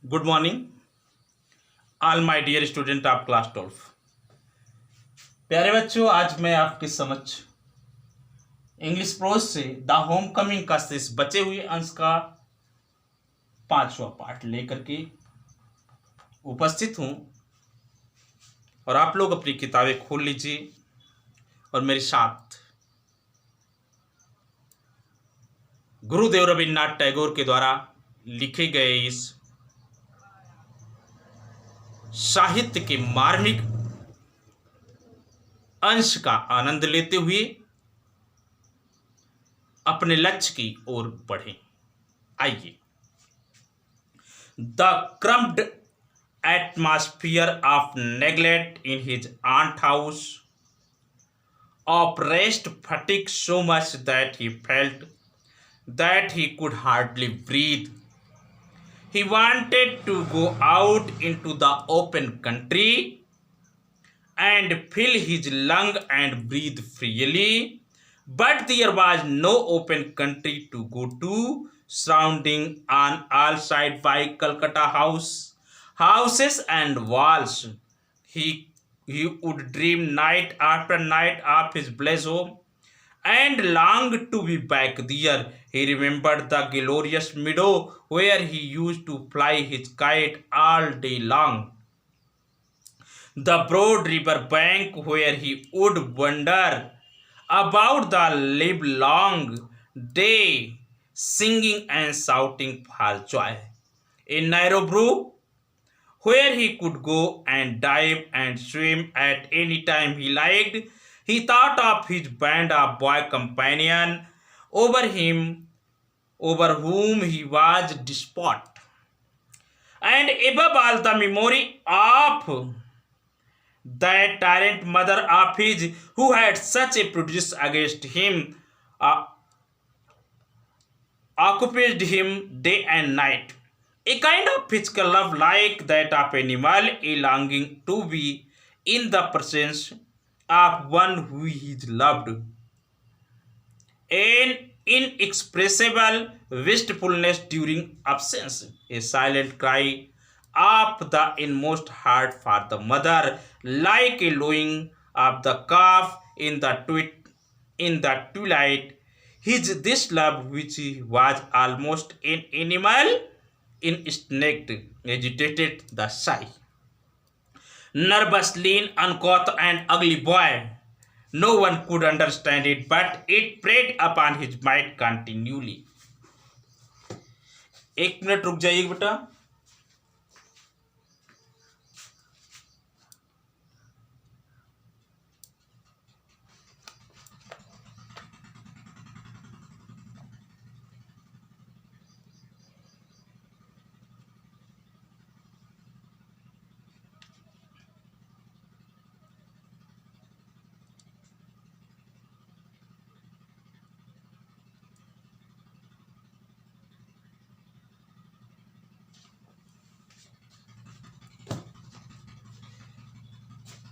Good morning all my dear student of class 12। प्यारे बच्चों, आज मैं आपके समक्ष इंग्लिश प्रोज से द होम कमिंग का शेष बचे हुए अंश का 5वां पार्ट लेकर के उपस्थित हूं। और आप लोग अपनी किताबें खोल लीजिए और मेरे साथ गुरुदेव रविन्द्रनाथ टैगोर के द्वारा लिखे गए इस साहित्य के मार्मिक अंश का आनंद लेते हुए अपने लक्ष्य की ओर बढ़ें। आइए। The cramped atmosphere of neglect in his aunt house oppressed fatigue so much that he felt that he could hardly breathe. He wanted to go out into the open country and fill his lung and breathe freely, but there was no open country to go to, surrounding on all sides by Calcutta houses and walls. He would dream night after night of his blessed home and longed to be back there. He remembered the glorious meadow where he used to fly his kite all day long, the broad river bank where he would wander about the livelong day, singing and shouting for joy. A narrow brook where he could go and dive and swim at any time he liked. He thought of his band of boy companion over whom he was despot, and above all the memory of that tyrant mother of his who had such a prejudice against him, occupied him day and night. A kind of physical love like that of animal, a longing to be in the presence of one who is loved, an inexpressible wistfulness during absence, a silent cry of the inmost heart for the mother, like a lowing of the calf in the twilight. His this love, which was almost an animal instinct, agitated the shy, nervous, lean, uncouth, and ugly boy. No one could understand it, but it preyed upon his mind continually. एक minute रुक जाइए बेटा।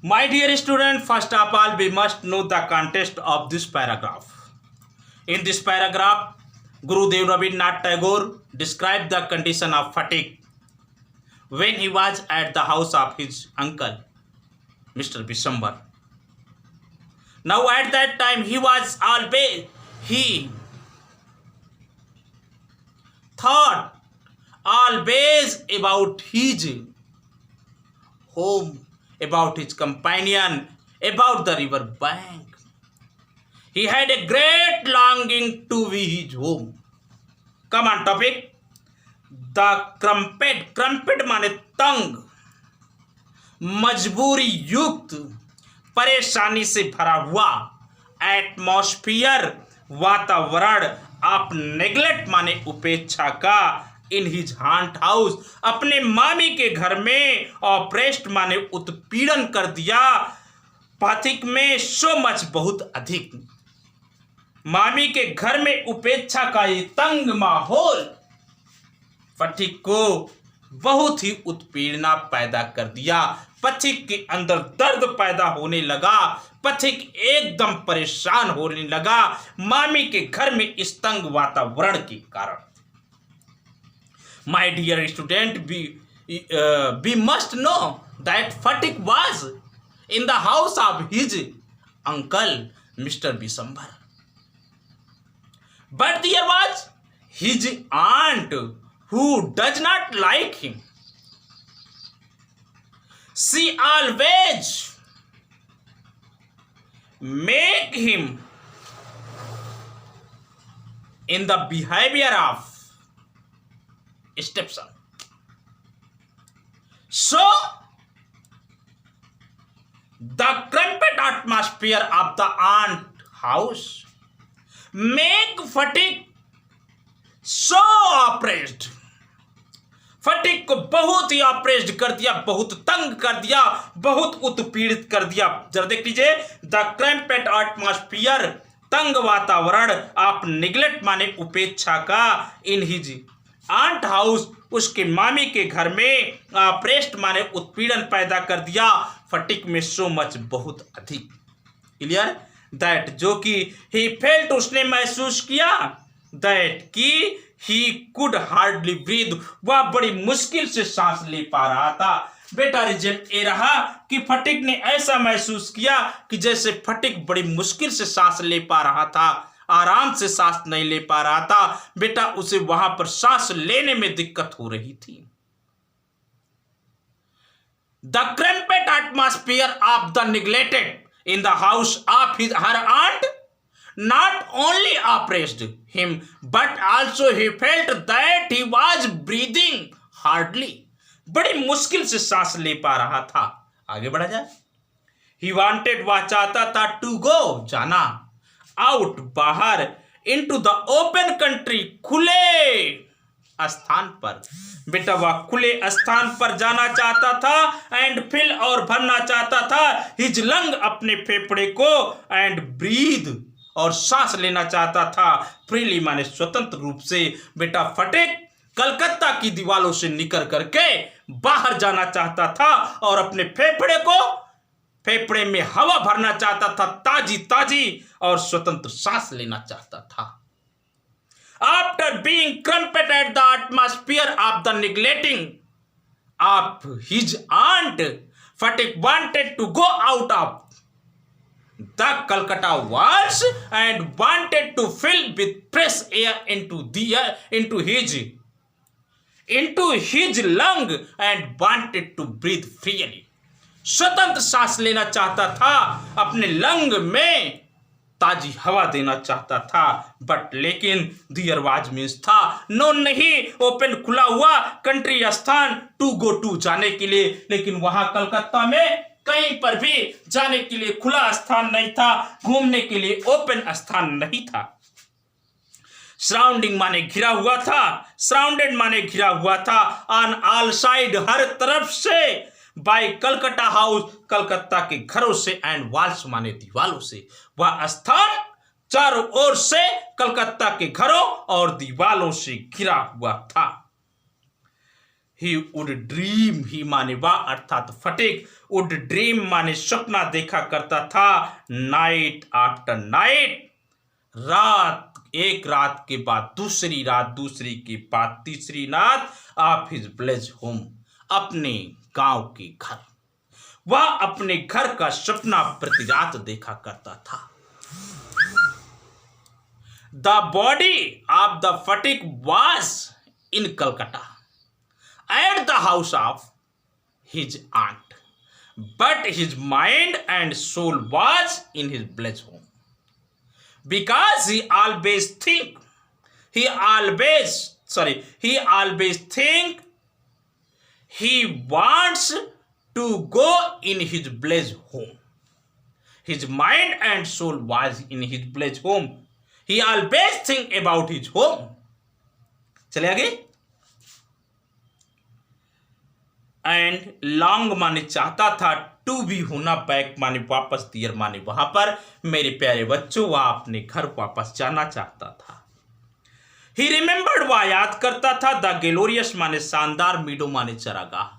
My dear student, first of all, we must know the context of this paragraph. In this paragraph, Gurudev Rabindranath Tagore described the condition of fatigue when he was at the house of his uncle, Mr. Bishambar. Now, at that time, he thought always about his home, about his companion, about the river bank. He had a great longing to be his home. Come on, topic. The crumpet माने तंग, मजबूरी युक्त, परेशानी से भरा हुआ, atmosphere वातावरण of neglect माने उपेक्षा का, इन हिज हॉन्ट हाउस अपने मामी के घर में, ऑप्रेस्ड माने उत्पीड़न कर दिया, पाथिक में सो मच बहुत अधिक, मामी के घर में उपेक्षा का ये तंग माहौल पथिक को बहुत ही उत्पीड़ना पैदा कर दिया। पथिक के अंदर दर्द पैदा होने लगा, पथिक एकदम परेशान होने लगा मामी के घर में इस तंग वातावरण के कारण। My dear student, we must know that Phatik was in the house of his uncle, Mr. Bisambar. But there was his aunt who does not like him. She always make him in the behavior of stepson. So the cramped atmosphere of the aunt house make Phatik so oppressed. फटिक को बहुत ही oppressed कर दिया, बहुत तंग कर दिया, बहुत उत्पीड़ित कर दिया। जरा देख लीजिए, द क्रैम्पेड एटमॉस्फियर, तंग वातावरण, आप निग्लेक्ट माने उपेक्षा का, इन हिज आंट हाउस, उसके मामी के घर में, ऑप्रेस्ड माने उत्पीड़न पैदा कर दिया फटिक में, सो मच बहुत अधिक। क्लियर? दैट जो कि ही फेल्ट, उसने महसूस किया, दैट की ही कुड हार्डली ब्रीथ, वह बड़ी मुश्किल से सांस ले पा रहा था। बेटा रिजल्ट ये रहा कि फटिक ने ऐसा महसूस किया कि जैसे फटिक बड़ी मुश्किल से सांस ले पा रहा था, आराम से सांस नहीं ले पा रहा था। बेटा उसे वहां पर सांस लेने में दिक्कत हो रही थी। The cramped atmosphere of the neglected in the house of his her aunt not only oppressed him but also he felt that he was breathing hardly, बड़ी मुश्किल से सांस ले पा रहा था। आगे बढ़ा जाए। he wanted, वह चाहता था, to go, जाना, out, बाहर, into the open country, खुले स्थान पर। बेटा वह खुले स्थान पर जाना चाहता था, एंड फिल और भरना चाहता था हिज लंग, अपने फेफड़े को, एंड ब्रीद और सांस लेना चाहता था फ्रीली माने स्वतंत्र रूप से। बेटा फटिक कलकत्ता की दीवारों से निकल करके बाहर जाना चाहता था और अपने फेफड़े में हवा भरना चाहता था, ताजी ताजी, और स्वतंत्र सांस लेना चाहता था। After being cramped at the atmosphere of the neglecting of his aunt, Phatik wanted to go out of the Calcutta walls and wanted to fill with fresh air into his lung and wanted to breathe freely. स्वतंत्र सांस लेना चाहता था, अपने lung में ताजी हवा देना चाहता था। बट लेकिन दियर वाज मीन्स था, नो नहीं, ओपन खुला हुआ कंट्री स्थान, टू गो टू जाने के लिए, लेकिन वहां कलकत्ता में कहीं पर भी जाने के लिए खुला स्थान नहीं था, घूमने के लिए ओपन स्थान नहीं था। सराउंडिंग माने घिरा हुआ था, सराउंडेड माने घिरा हुआ था, ऑन ऑल साइड, हर तरफ से, बाय कलकत्ता हाउस, कलकत्ता के घरों से, एंड वॉल्स माने दीवालों से। वह स्थान चारों ओर से कलकत्ता के घरों और दीवालों से घिरा हुआ था। ही वुड ड्रीम, ही माने वह अर्थात फटिक, वुड ड्रीम माने सपना देखा करता था, नाइट आफ्टर नाइट, रात, एक रात के बाद दूसरी रात, दूसरी के बाद तीसरी रात, ऑफ हिज विलेज होम, अपने गांव के घर। वह अपने घर का सपना प्रति रात देखा करता था। The body of the Phatik was in Calcutta at the house of his aunt, but his mind and soul was in his village home, because he always think he wants to go in his village home. His mind and soul was in his village home. He always think about his home. चले आगे। And long माने चाहता था, to भी होना, back माने वापस, दियर माने वहां पर। मेरे प्यारे बच्चों, वह अपने घर वापस जाना चाहता था। ही रिमेंबर्ड, वह याद करता था, द ग्लोरियस माने शानदार, मीडो माने चरागाह,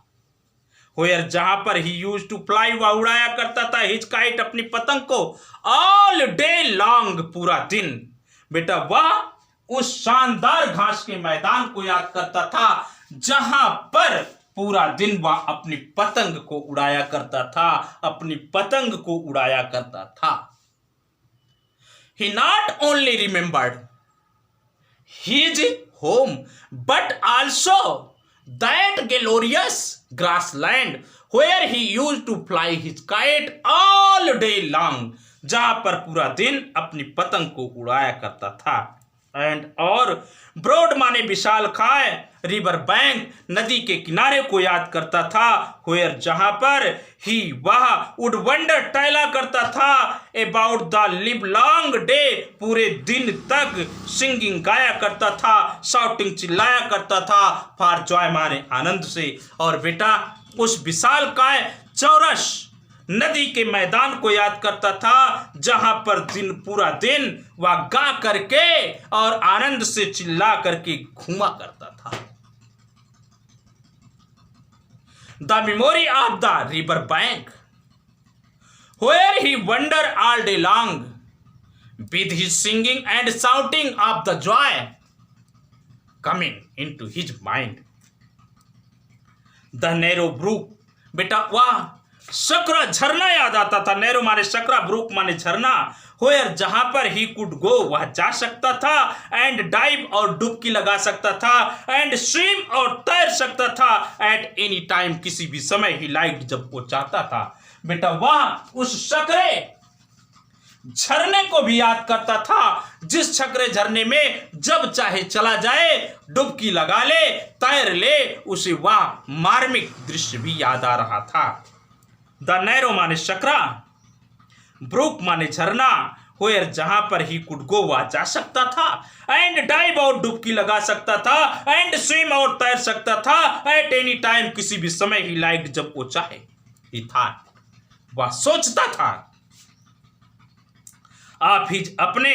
वेयर जहां पर ही यूज्ड टू फ्लाई, वह उड़ाया करता था, हिज काइट, अपनी पतंग को, ऑल डे लॉन्ग, पूरा दिन। बेटा वह उस शानदार घास के मैदान को याद करता था जहां पर पूरा दिन वह अपनी पतंग को उड़ाया करता था, अपनी पतंग को उड़ाया करता था। He not only remembered his home but also that glorious grassland where he used to fly his kite all day long, जहां पर पूरा दिन अपनी पतंग को उड़ाया करता था। एंड और ब्रॉड माने विशाल खाय, रिवर बैंक नदी के किनारे को याद करता था, वेयर जहां पर ही वह वुड वंडर टहला करता था, about the live long day पूरे दिन तक, सिंगिंग गाया करता था, शाउटिंग चिल्लाया करता था, फॉर जॉय माने आनंद से। और बेटा उस विशाल काय चौरस नदी के मैदान को याद करता था, जहां पर पूरा दिन वह गा करके और आनंद से चिल्ला करके घूमा करता था। The memory of the river bank where he wander all day long with his singing and shouting of the joy coming into his mind. The narrow brook बेटा वह सकरा झरना याद आता था। नैरो माने सकरा, ब्रूक माने झरना, होयर जहां पर ही कुड गो वह जा सकता था, एंड डाइव और डुबकी लगा सकता था, एंड स्विम और तैर सकता था, एट एनी टाइम किसी भी समय ही लाइक जब वो चाहता था। बेटा वह उस सकरे झरने को भी याद करता था, जिस सकरे झरने में जब चाहे चला जाए, डुबकी लगा ले, तैर ले, उसे वह मार्मिक दृश्य भी याद आ रहा था। द नैरो माने सकरा, ब्रूक माने झरना, होयर जहां पर ही कुड गो वह जा सकता था, एंड डाइव और डुबकी लगा सकता था, एंड स्विम और तैर सकता था, एट एनी टाइम किसी भी समय ही लाइक जब वो चाहे। ही था वह सोचता था। आप ही अपने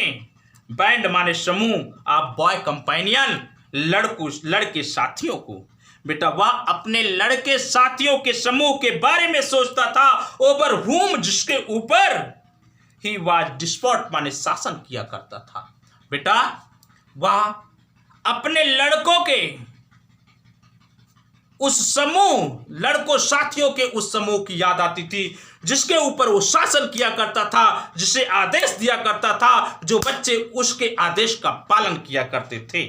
बैंड माने समूह, आप बॉय कंपेनियन लड़के साथियों को, बेटा वह अपने लड़के साथियों के समूह के बारे में सोचता था, ओवर हुम जिसके ऊपर ही वाज डिस्पोट माने शासन किया करता था। बेटा वह अपने लड़कों के उस समूह, लड़कों साथियों के उस समूह की याद आती थी, जिसके ऊपर वो शासन किया करता था, जिसे आदेश दिया करता था, जो बच्चे उसके आदेश का पालन किया करते थे।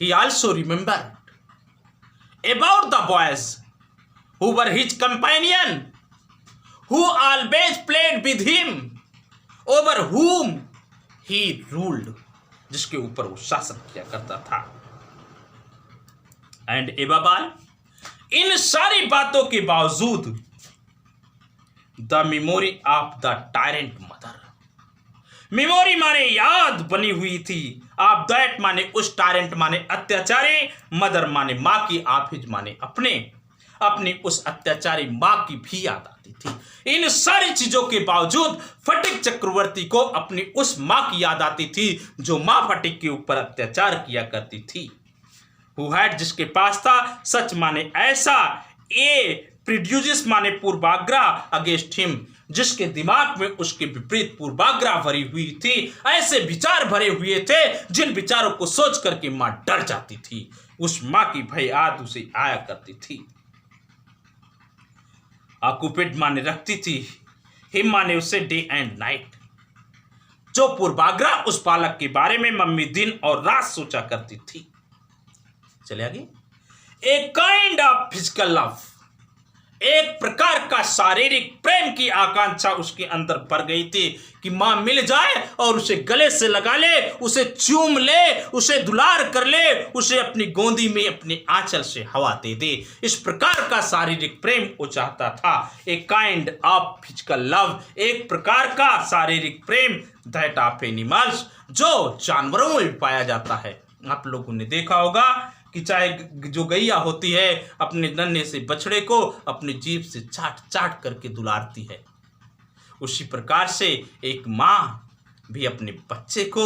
He also remembered about the boys who were his companion, who always played with him, over whom he ruled, जिसके ऊपर वो शासन किया करता था। एंड above all, इन सारी बातों के बावजूद the memory of the tyrant mother, memory माने याद बनी हुई थी, आप दैट माने उस टायरेंट माने अत्याचारी, मदर माने माँ की, आप हिज माने अपनी उस अत्याचारी माँ की भी याद आती थी। इन सारी चीजों के बावजूद फटिक चक्रवर्ती को अपनी उस माँ की याद आती थी, जो माँ फटिक के ऊपर अत्याचार किया करती थी। हु हैड जिसके पास था, सच माने ऐसा, ए प्रोड्यूस माने पूर्वाग्रह, अगेंस्ट हिम जिसके दिमाग में उसके विपरीत पूर्वाग्रह भरी हुई थी, ऐसे विचार भरे हुए थे जिन विचारों को सोच करके मां डर जाती थी। उस मां की भय याद उसे आया करती थी। ऑक्युपेड माने रखती थी, हिम माने उसे डे एंड नाइट, जो पूर्वाग्रह उस बालक के बारे में मम्मी दिन और रात सोचा करती थी। चले आगे। A kind of physical love, एक प्रकार का शारीरिक प्रेम की आकांक्षा उसके अंदर भर गई थी कि मां मिल जाए और उसे गले से लगा ले, उसे चूम ले, उसे दुलार कर ले, उसे अपनी गोदी में अपने आंचल से हवा दे दे। इस प्रकार का शारीरिक प्रेम वो चाहता था। A kind of physical love, एक प्रकार का शारीरिक प्रेम, दैट ऑफ एनिमल्स, जो जानवरों में भी पाया जाता है। आप लोगों ने देखा होगा कि चाहे जो गैया होती है अपने नन्हे से बछड़े को अपनी जीभ से चाट चाट करके दुलारती है, उसी प्रकार से एक माँ भी अपने बच्चे को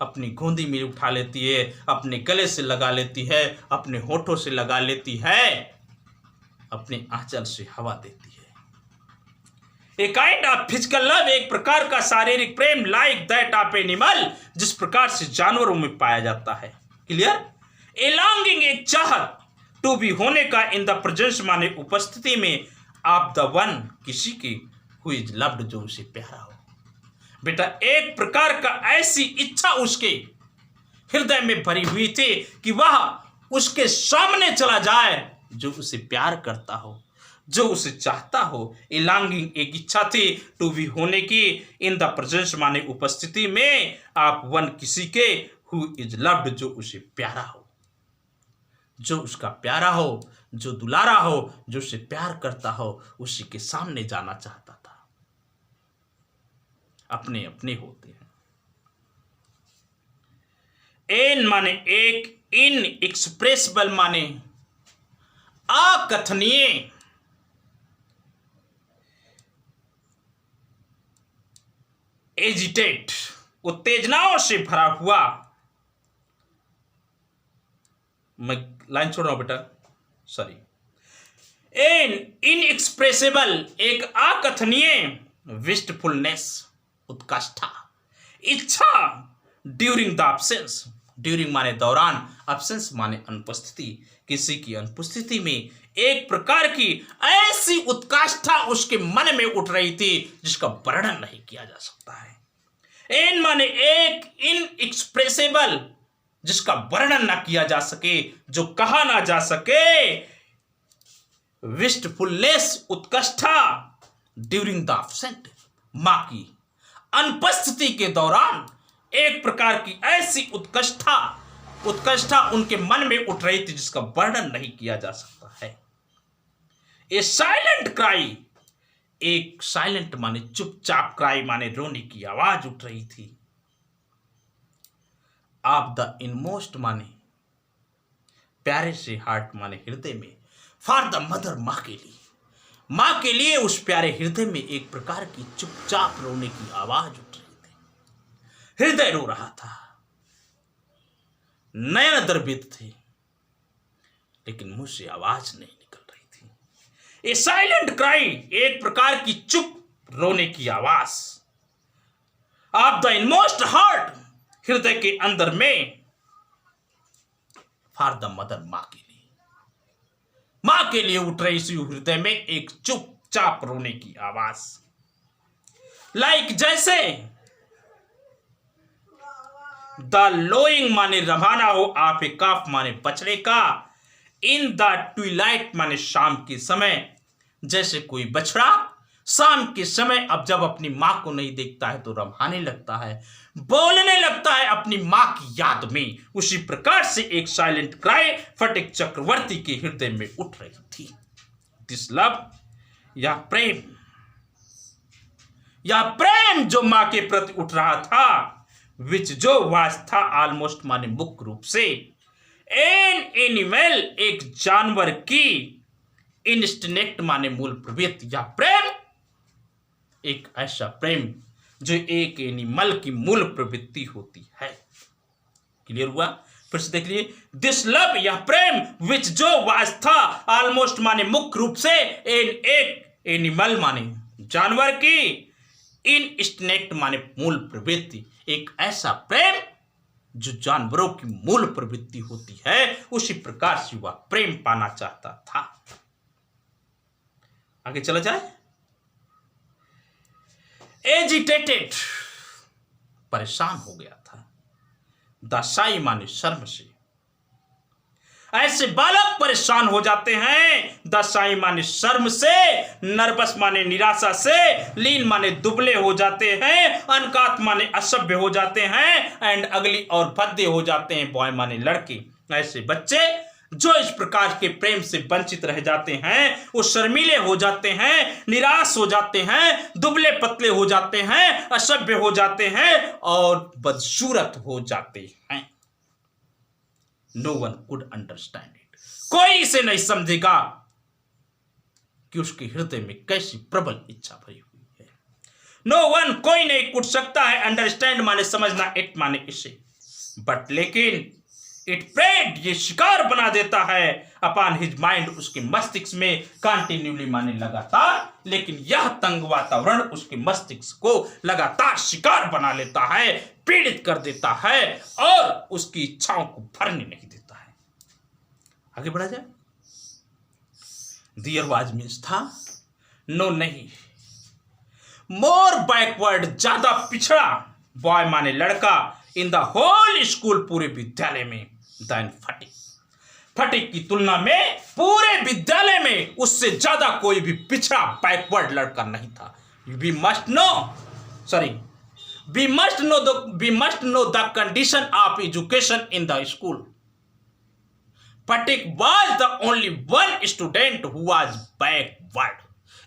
अपनी गोदी में उठा लेती है, अपने गले से लगा लेती है, अपने होठों से लगा लेती है, अपने आंचल से हवा देती है। A kind of physical love, एक प्रकार का शारीरिक प्रेम, लाइक दैट ऑफ एनिमल, जिस प्रकार से जानवरों में पाया जाता है। क्लियर? ए लॉन्गिंग एक चाहत, टू बी होने का, इन द प्रेजेंस माने उपस्थिति में, ऑफ द वन किसी की, हु इज लव्ड जो उसे प्यारा हो। बेटा एक प्रकार का ऐसी इच्छा उसके हृदय में भरी हुई थी कि वह उसके सामने चला जाए जो उसे प्यार करता हो, जो उसे चाहता हो। ए लॉन्गिंग एक इच्छा थी, टू बी होने की, इन द प्रेजेंस माने उपस्थिति में, आप वन किसी के, हु इज लव्ड जो उसे प्यारा हो, जो उसका प्यारा हो, जो दुलारा हो, जो उसे प्यार करता हो, उसी के सामने जाना चाहता था। अपने अपने होते हैं। एन माने एक, इन एक्सप्रेसिबल माने अकथनीय, एजिटेट उत्तेजनाओं से भरा हुआ। मैं लाइन छोड़ रहा हूं बेटा, सॉरी। एन इनएक्सप्रेसिबल एक अकथनीय, विस्टफुलनेस उत्कंठा, इच्छा, ड्यूरिंग द एब्सेंस, ड्यूरिंग माने दौरान, एब्सेंस माने अनुपस्थिति, किसी की अनुपस्थिति में एक प्रकार की ऐसी उत्कंठा उसके मन में उठ रही थी जिसका वर्णन नहीं किया जा सकता है। एन माने एक, इनएक्सप्रेसिबल जिसका वर्णन ना किया जा सके, जो कहा ना जा सके, विस्टफुलनेस उत्कंठा, ड्यूरिंग द एब्सेंट मां की अनुपस्थिति के दौरान एक प्रकार की ऐसी उत्कंठा उनके मन में उठ रही थी जिसका वर्णन नहीं किया जा सकता है। ए साइलेंट क्राई, एक साइलेंट माने चुपचाप, क्राई माने रोने की आवाज उठ रही थी। ऑफ द इनमोस्ट माने प्यारे से हार्ट माने हृदय में, फॉर द मदर मां के लिए उस प्यारे हृदय में एक प्रकार की चुपचाप रोने की आवाज उठ रही थी। हृदय रो रहा था, नयन द्रवित थे, लेकिन मुंह से आवाज नहीं निकल रही थी। ए साइलेंट क्राई एक प्रकार की चुप रोने की आवाज। ऑफ द इनमोस्ट हार्ट हृदय के अंदर में, फॉर द मदर मां के लिए उठ रही सी हृदय में एक चुपचाप रोने की आवाज। लाइक जैसे द लोइंग माने रवाना हो, आप ए काफ माने बछड़े का, इन द ट्विलाइट माने शाम के समय, जैसे कोई बछड़ा शाम के समय अब जब अपनी मां को नहीं देखता है तो रवाने लगता है, बोलने लगता है अपनी मां की याद में। उसी प्रकार से एक साइलेंट क्राई फटिक चक्रवर्ती के हृदय में उठ रही थी। दिस लव, या प्रेम जो मां के प्रति उठ रहा था, विच जो वास था ऑलमोस्ट माने मुख्य रूप से, एन एनिमल एक जानवर की, इंस्टिंक्ट माने मूल प्रवृत्ति, या प्रेम एक ऐसा प्रेम जो एक एनिमल की मूल प्रवृत्ति होती है। क्लियर हुआ? फिर से देख लिए, दिस लव या प्रेम विच जो वास था ऑलमोस्ट माने मुख्य रूप से, एक एनिमल माने जानवर की, इंस्टिंक्ट माने मूल प्रवृत्ति, एक ऐसा प्रेम जो जानवरों की मूल प्रवृत्ति होती है, उसी प्रकार से वह प्रेम पाना चाहता था। आगे चला जाए। एजिटेटेड परेशान हो गया था, दासाई माने शर्म से। ऐसे बालक परेशान हो जाते हैं, दासाई माने शर्म से, नर्वस माने निराशा से, लीन माने दुबले हो जाते हैं, अनकात माने असभ्य हो जाते हैं, एंड अगली और भद्दे हो जाते हैं, बॉय माने लड़के। ऐसे बच्चे जो इस प्रकार के प्रेम से वंचित रह जाते हैं, वो शर्मीले हो जाते हैं, निराश हो जाते हैं, दुबले पतले हो जाते हैं, असभ्य हो जाते हैं और बदसूरत हो जाते हैं। No one could understand it, कोई इसे नहीं समझेगा कि उसके हृदय में कैसी प्रबल इच्छा भरी हुई है। नो वन कोई नहीं कुड सकता है, अंडरस्टैंड माने समझना, इट माने इसे, बट लेकिन इट प्रेड ये शिकार बना देता है, अपॉन हिज माइंड उसके मस्तिष्क में, कंटिन्यूली माने लगातार, लेकिन यह तंग वातावरण उसके मस्तिष्क को लगातार शिकार बना लेता है, पीड़ित कर देता है और उसकी इच्छाओं को भरने नहीं देता है। आगे बढ़ा जाए। देयर वाज मीन्स था, नो नहीं, मोर बैकवर्ड ज्यादा पिछड़ा, बॉय माने लड़का, इन द होल स्कूल पूरे विद्यालय में, देन फटीक, फटीक की तुलना में पूरे विद्यालय में उससे ज्यादा कोई भी पिछड़ा बैकवर्ड लड़का नहीं था। We must know the condition of education in the school. Patik was the only one student who was backward.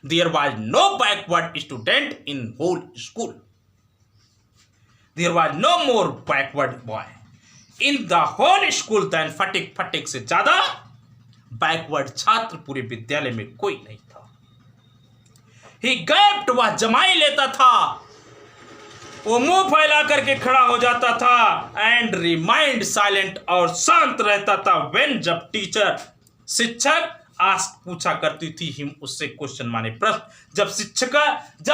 There was no backward student in whole school. There was no more backward boy in the whole school than Patik. Patik से ज्यादा backward छात्र पूरे विद्यालय में कोई नहीं था। He gaped, वह जमाई लेता था, वो मुंह फैला करके खड़ा हो जाता था, एंड रिमाइंड साइलेंट, और शांत रहता था, व्हेन जब टीचर शिक्षक आस्क पूछा करती थी हिम उससे क्वेश्चन माने प्रश्न, जब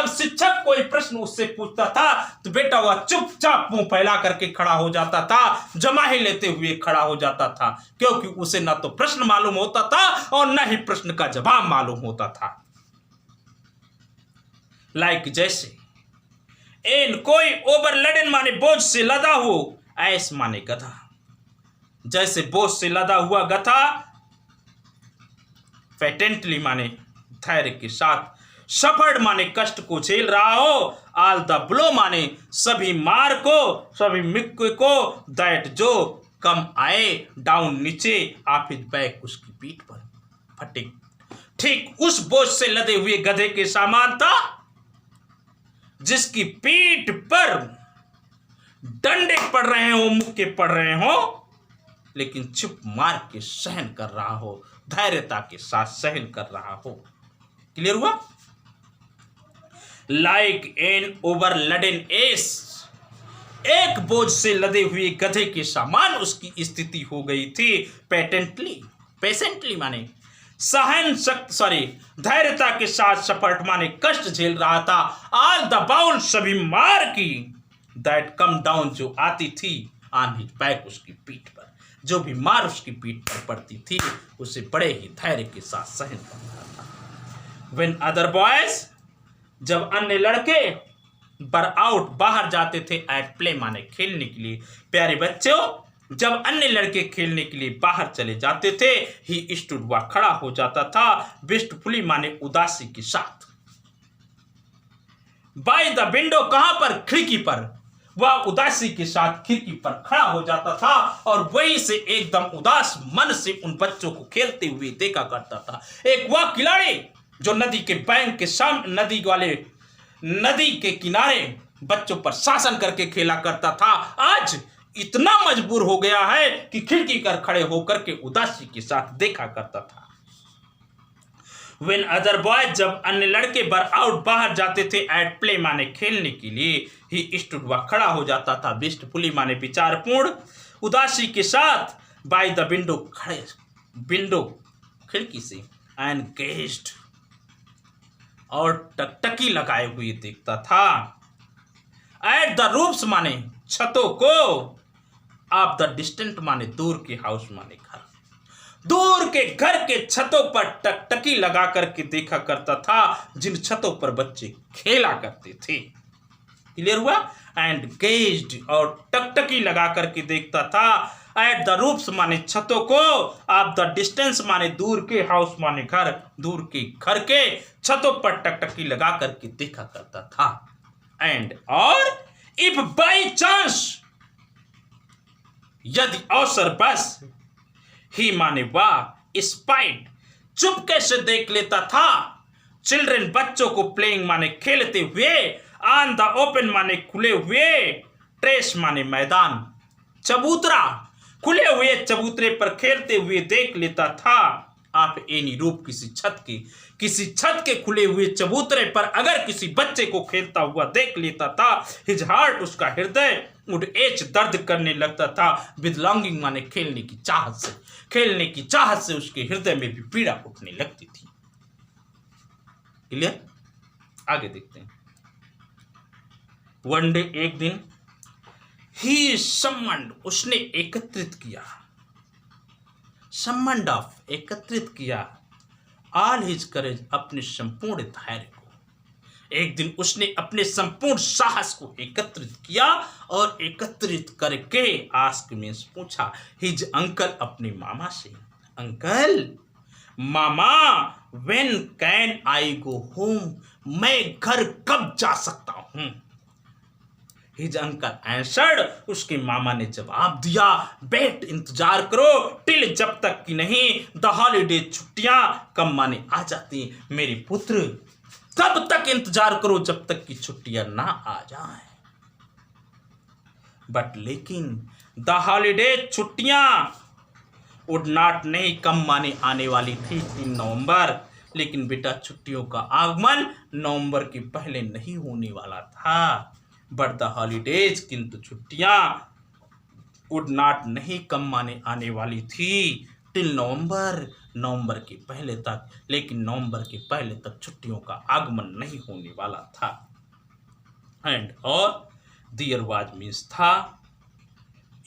शिक्षक कोई प्रश्न उससे पूछता था तो बेटा वह चुपचाप मुंह फैला करके खड़ा हो जाता था, जमाही लेते हुए खड़ा हो जाता था, क्योंकि उसे ना तो प्रश्न मालूम होता था और न ही प्रश्न का जवाब मालूम होता था। लाइक जैसे एन कोई ओवरलडेन माने बोझ से लदा हो, ऐस माने गधा, जैसे बोझ से लदा हुआ गधा, पेटेंटली माने धैर्य के साथ, सफर्ड माने कष्ट को झेल रहा हो, आल द ब्लो माने सभी मार को, सभी मिक्के को, दैट जो कम आए, डाउन नीचे, ऑफ हिज बैक उसकी पीठ पर, फटीक ठीक उस बोझ से लदे हुए गधे के समान था जिसकी पीठ पर डंडे पड़ रहे हो, मुक्के पड़ रहे हो, लेकिन चुप मार के सहन कर रहा हो, धैर्यता के साथ सहन कर रहा हो। क्लियर हुआ? लाइक एन ओवरलडेन एस, एक बोझ से लदे हुए गधे के समान उसकी स्थिति हो गई थी। पेशेंटली माने धैर्यता के साथ सफर्ट माने कष्ट झेल रहा था, ऑल द बाउल सभी मार की, दैट कम डाउन जो आती थी, ऑन हिज बैक उसकी पीठ पर, जो भी मार उसकी पीठ पर पड़ती थी उसे बड़े ही धैर्य के साथ सहन कर रहा था। व्हेन अदर बॉयज, जब अन्य लड़के, बर आउट बाहर जाते थे, एट प्ले माने खेलने के लिए, प्यारे बच्चों जब अन्य लड़के खेलने के लिए बाहर चले जाते थे, ही स्टूड वह खड़ा हो जाता था, विस्टफुली माने उदासी के साथ, बाय द विंडो कहां पर, खिड़की पर, वह उदासी के साथ खिड़की पर खड़ा हो जाता था और वहीं से एकदम उदास मन से उन बच्चों को खेलते हुए देखा करता था। एक वह खिलाड़ी जो नदी के बैंक के सामने, नदी के किनारे बच्चों पर शासन करके खेला करता था, आज इतना मजबूर हो गया है कि खिड़की कर खड़े होकर के उदासी के साथ देखा करता था। When other boys, जब अन्य लड़के बर आउट बाहर जाते थे, एट प्ले माने खेलने के लिए, ही स्टूड वह खड़ा हो जाता था, विस्टफुली माने विचारपूर्ण उदासी के साथ, बाय द विंडो खिड़की से, एंड गेज्ड और टकटकी लगाए हुए देखता था, एट द रूफ्स माने छतों को, ऑफ द डिस्टेंट माने दूर के हाउस माने घर, दूर के घर के छतों पर टकटकी लगा करके देखा करता था, जिन छतों पर बच्चे खेला करते थे। क्लियर हुआ? एंड गेज्ड और टकटकी लगा करके देखता था, एट द रूफ्स माने छतों को, ऑफ द डिस्टेंस माने दूर के, हाउस माने घर, दूर के घर के छतों पर टकटकी लगा करके देखा करता था। एंड और इफ बाई चांस, यदि अवसर बस, ही माने वाह, स्पाइट चुपके से देख लेता था, चिल्ड्रन बच्चों को, प्लेइंग माने खेलते हुए, ऑन द ओपन माने खुले हुए, ट्रेस माने मैदान, चबूतरा, खुले हुए चबूतरे पर खेलते हुए देख लेता था। आप एनी रूप किसी छत के खुले हुए चबूतरे पर अगर किसी बच्चे को खेलता हुआ देख लेता था, हिज हार्ट उसका हृदय वुड एच दर्द करने लगता था, विद लॉन्गिंग माने खेलने की चाहत से उसके हृदय में भी पीड़ा उठने लगती थी। क्लियर? आगे देखते हैं। वन डे, एक दिन, ही समन्ड उसने एकत्रित किया, समन्ड ऑफ एकत्रित किया ऑल हिज करेज अपने संपूर्ण धैर्य को। एक दिन उसने अपने संपूर्ण साहस को एकत्रित किया और एकत्रित करके आस्क मीन्स पूछा हिज अंकल अपने मामा से, uncle mama when can I go home, मैं घर कब जा सकता हूं। हिज अंकल आंसर्ड, उसके मामा ने जवाब दिया, बेट इंतजार करो टिल जब तक कि नहीं द हॉलीडे छुट्टियां कब माने आ जाती मेरे पुत्र, तब तक इंतजार करो जब तक कि छुट्टियां ना आ जाएं। बट लेकिन द हॉलीडे छुट्टियां वुड नॉट नहीं कम माने आने वाली थी 3 नवंबर, लेकिन बेटा छुट्टियों का आगमन नवंबर के पहले नहीं होने वाला था। बट द हॉलीडेज किंतु छुट्टियां वुड नॉट नहीं कम माने आने वाली थी टिल नवंबर के पहले तक, लेकिन नवंबर के पहले तक छुट्टियों का आगमन नहीं होने वाला था। एंड और देयर वाज मीन्स था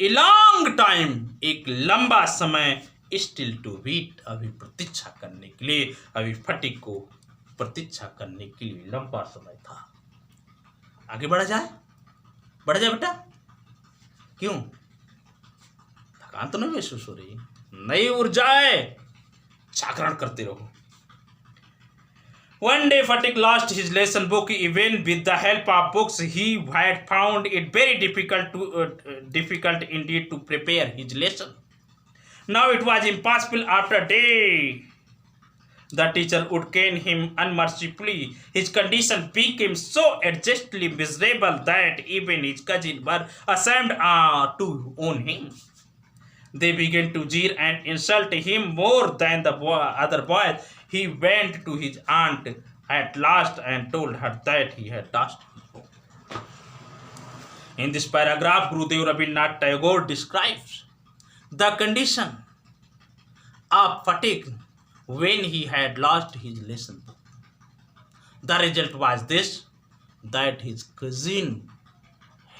ए लॉन्ग टाइम, एक लंबा समय, स्टिल टू वेट अभी प्रतीक्षा करने के लिए, अभी फटिक को प्रतीक्षा करने के लिए लंबा समय था। आगे बढ़ा जाए बेटा, क्यों थकान तो नहीं महसूस हो रही, नई ऊर्जाएं जागरण करते रहो। One day Fatik lost his lesson book. Even with the help of books, he had found it very difficult indeed to prepare his lesson. Now it was impossible. After a day, the teacher would cane him unmercifully. His condition became so adjustly miserable that even his cousins were ashamed to own him. They began to jeer and insult him more than the other boys. He went to his aunt at last and told her that he had lost his book. In this paragraph, Gurudev Rabindranath Tagore describes the condition of Fatik when he had lost his lesson book. The result was this, that his cousin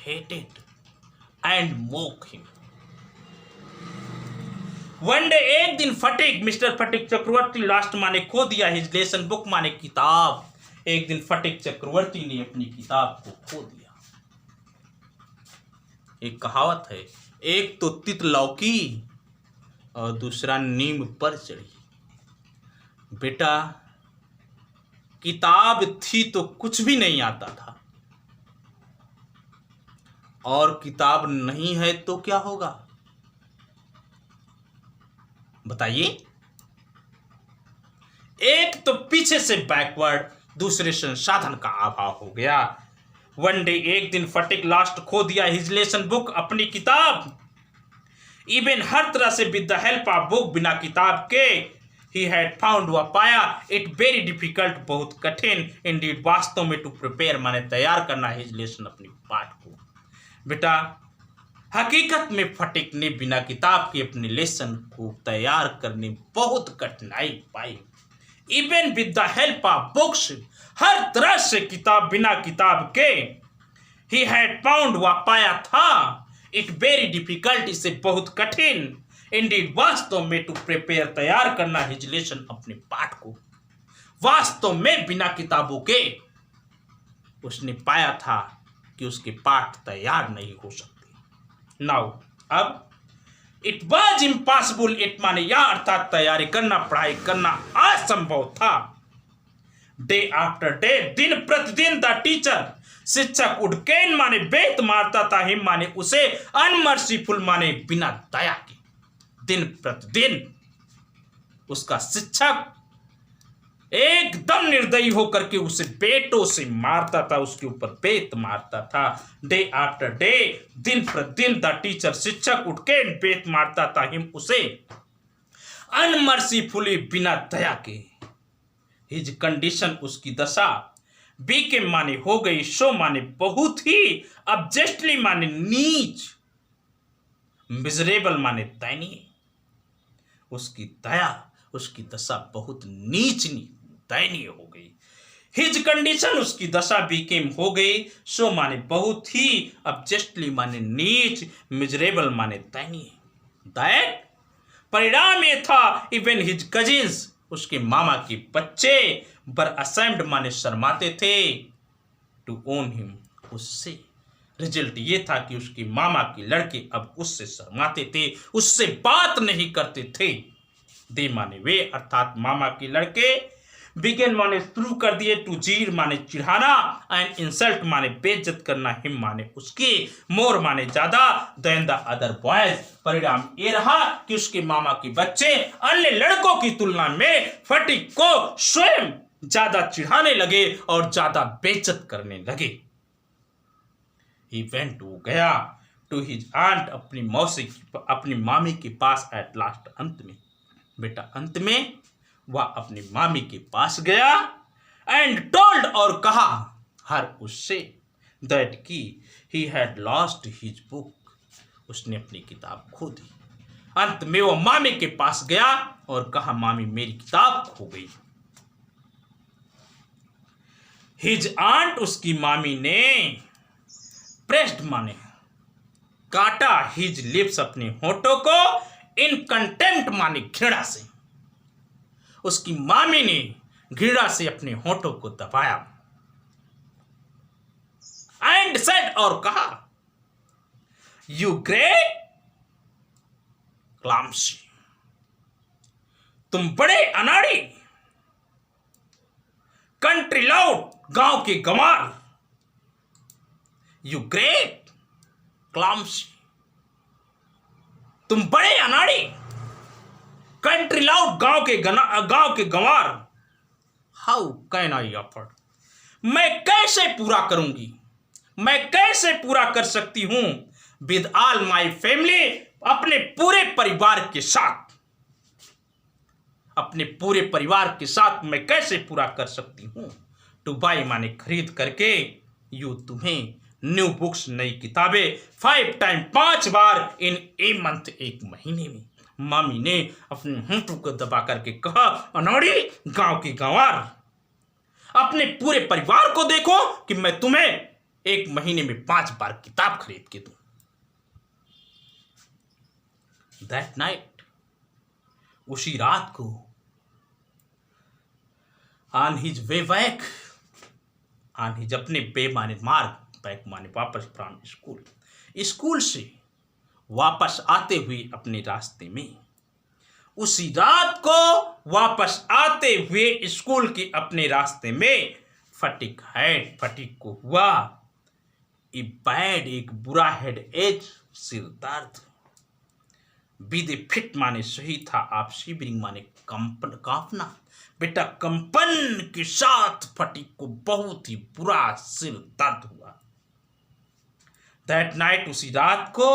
hated and mocked him. One day, एक दिन फटिक, mister फटिक चक्रवर्ती last माने खो दिया, his lesson book माने किताब, एक दिन फटिक चक्रवर्ती ने अपनी किताब को खो दिया। एक कहावत है, एक तो तित लौकी और दूसरा नीम पर चढ़ी। बेटा किताब थी तो कुछ भी नहीं आता था, और किताब नहीं है तो क्या होगा बताइए। एक तो पीछे से बैकवर्ड, दूसरे संसाधन का अभाव हो गया। वन डे, एक दिन फटिक लास्ट खो दिया हिज लेसन बुक, अपनी किताब। इवन हर तरह से with the help of book, बिना किताब के, ही हैड फाउंड, वह पाया, इट वेरी डिफिकल्ट, बहुत कठिन, इंडीड वास्तव में, टू प्रिपेयर माने तैयार करना, हिज लेसन अपनी पाठ को। बेटा हकीकत में फटिक ने बिना किताब के अपने लेसन को तैयार करने बहुत कठिनाई पाई। Even with the help of books, हर तरह से किताब, बिना किताब के, ही हैड फाउंड, वह पाया था, इट वेरी डिफिकल्ट, इसे बहुत कठिन, इंडीड वास्तव में, टू प्रिपेयर तैयार करना, हिज लेसन अपने पाठ को। वास्तव में बिना किताबों के उसने पाया था कि उसके पाठ तैयार नहीं हो सकते। नाउ अब इट वॉज इम्पॉसिबल, इट माने या अर्थात तैयारी करना, पढ़ाई करना असंभव था। डे आफ्टर डे, दिन प्रतिदिन, द टीचर, शिक्षक, उडकेन माने बेत मारता था, हिम माने उसे, अनमर्सीफुल माने बिना दया के। दिन प्रतिदिन उसका शिक्षक एकदम निर्दयी होकर के उसे बेटों से मारता था, उसके ऊपर बेत मारता था। डे आफ्टर डे, दिन प्रतिदिन, द टीचर, शिक्षक, उठके बेत मारता था, हिम उसे, अनमर्सीफुली बिना दया के। हिज कंडीशन, उसकी दशा, बीके माने हो गई, शो माने बहुत ही, अबजेस्टली माने नीच, मिजरेबल माने दयनीय। उसकी दया, उसकी दशा बहुत नीच दयनीय हो गई। हिज कंडीशन, उसकी दशा, बीकेम हो गई, सो माने बहुत ही, अबजेस्टली माने नीच, मिजरेबल माने दयनीय। दैट परिणाम ये था, इवन हिज कजिन्स, उसके मामा के बच्चे, वर असेम्ड माने शर्माते थे टू ओन हिम, उससे। रिजल्ट ये था कि उसके मामा के लड़के अब उससे शर्माते थे, उससे बात नहीं करते थे। दे माने वे, अर्थात मामा के लड़के, बिगेन माने शुरू कर दिए, टू जीर माने चिढ़ाना, एंड इंसल्ट माने बेइज्जत करना, हिम माने उसके, मोर माने ज्यादा, देन द अदर बॉयज। परिणाम ये रहा कि उसके मामा के बच्चे अन्य लड़कों की तुलना में फटीक को स्वयं ज्यादा चिढ़ाने लगे और ज्यादा बेइज्जत करने लगे। ही वेंट, वो गया, टू हिज आंट, अपनी मौसी, अपनी मामी के पास, एट लास्ट, अंत में। बेटा अंत में वह अपनी मामी के पास गया, एंड टोल्ड, और कहा हर उससे, दैट की he had lost his book, उसने अपनी किताब खो दी। अंत में वो मामी के पास गया और कहा मामी मेरी किताब खो गई। हिज आंट, उसकी मामी ने, प्रेस्ड माने काटा, हिज लिप्स, अपने होठों को, इन कंटेम्प्ट माने घृणा से, उसकी मामी ने घृणा से अपने होठों को दबाया, एंड सेड, और कहा यू ग्रेट क्लामसी, तुम बड़े अनाड़ी, कंट्री लाउड, गांव के गंवार, यू ग्रेट क्लामसी, तुम बड़े अनाड़ी, कंट्री लाउड, गांव के गंवार, हाउ कैन आई अफोर्ड, मैं कैसे पूरा करूंगी, मैं कैसे पूरा कर सकती हूं, विद ऑल माई फैमिली, अपने पूरे परिवार के साथ, अपने पूरे परिवार के साथ मैं कैसे पूरा कर सकती हूं, टू बाई माने खरीद करके, यू तुम्हें, न्यू बुक्स, नई किताबें, 5 time 5 bar, in a month, एक महीने में। मामी ने अपने होंठों को दबा करके कहा अनाड़ी, गांव की गंवार, अपने पूरे परिवार को देखो कि मैं तुम्हें एक महीने में 5 बार किताब खरीद के दूं। दैट नाइट, उसी रात को, on his way back, on his, अपने वे माने मार्ग, बैक माने वापस, फ्रॉम स्कूल, स्कूल से वापस आते हुए अपने रास्ते में, उसी रात को वापस आते हुए स्कूल के अपने रास्ते में, फटीक हेड, फटीक को हुआ, ए बैड, एक बुरा हेड एज, सिर दर्द, विद फिट माने सही था, आप शिवरिंग माने कंपन, कांपना, बेटा कंपन के साथ फटीक को बहुत ही बुरा सिर दर्द हुआ। दैट नाइट, उसी रात को,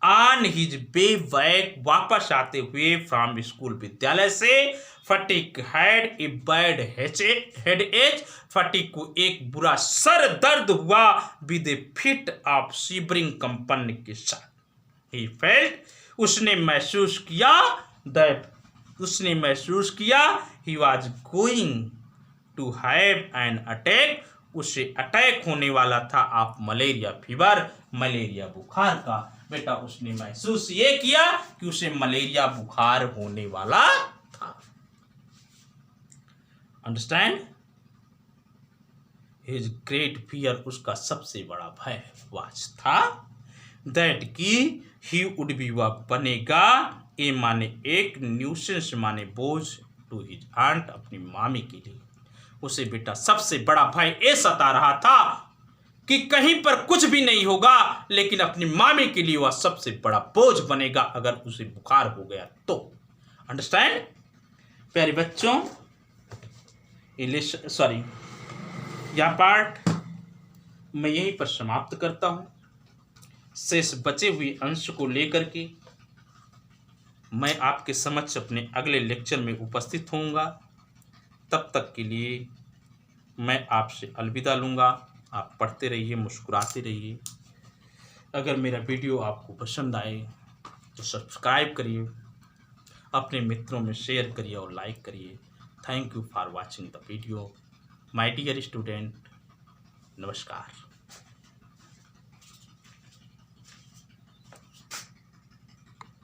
ऑन हिज वे बैक, वापस आते हुए फ्रॉम स्कूल, विद्यालय से, Phatik had a bad headache, Phatik को एक बुरा सर दर्द हुआ, with a fit of shivering, कंपन के साथ। ही फेल्ट, उसने महसूस किया, दैट, उसने महसूस किया, he was going to have an attack, उसे अटैक होने वाला था, ऑफ मलेरिया फीवर, मलेरिया बुखार का। बेटा उसने महसूस ये किया कि उसे मलेरिया बुखार होने वाला था। अंडरस्टैंड? हिज ग्रेट फियर, उसका सबसे बड़ा भय वाज था, दैट की ही वुड बी, वह बनेगा, ए माने एक, न्यूसेंस माने बोझ, टू हिज आंट, अपनी मामी के लिए। उसे बेटा सबसे बड़ा भय ये सता रहा था कि कहीं पर कुछ भी नहीं होगा, लेकिन अपनी मामी के लिए वह सबसे बड़ा बोझ बनेगा अगर उसे बुखार हो गया तो। अंडरस्टैंड प्यारे बच्चों? सॉरी, यह पार्ट मैं यहीं पर समाप्त करता हूं। शेष बचे हुए अंश को लेकर के मैं आपके समक्ष अपने अगले लेक्चर में उपस्थित होऊंगा। तब तक के लिए मैं आपसे अलविदा लूँगा। आप पढ़ते रहिए, मुस्कुराते रहिए। अगर मेरा वीडियो आपको पसंद आए तो सब्सक्राइब करिए, अपने मित्रों में शेयर करिए और लाइक करिए। Thank you for watching the video my dear student. नमस्कार।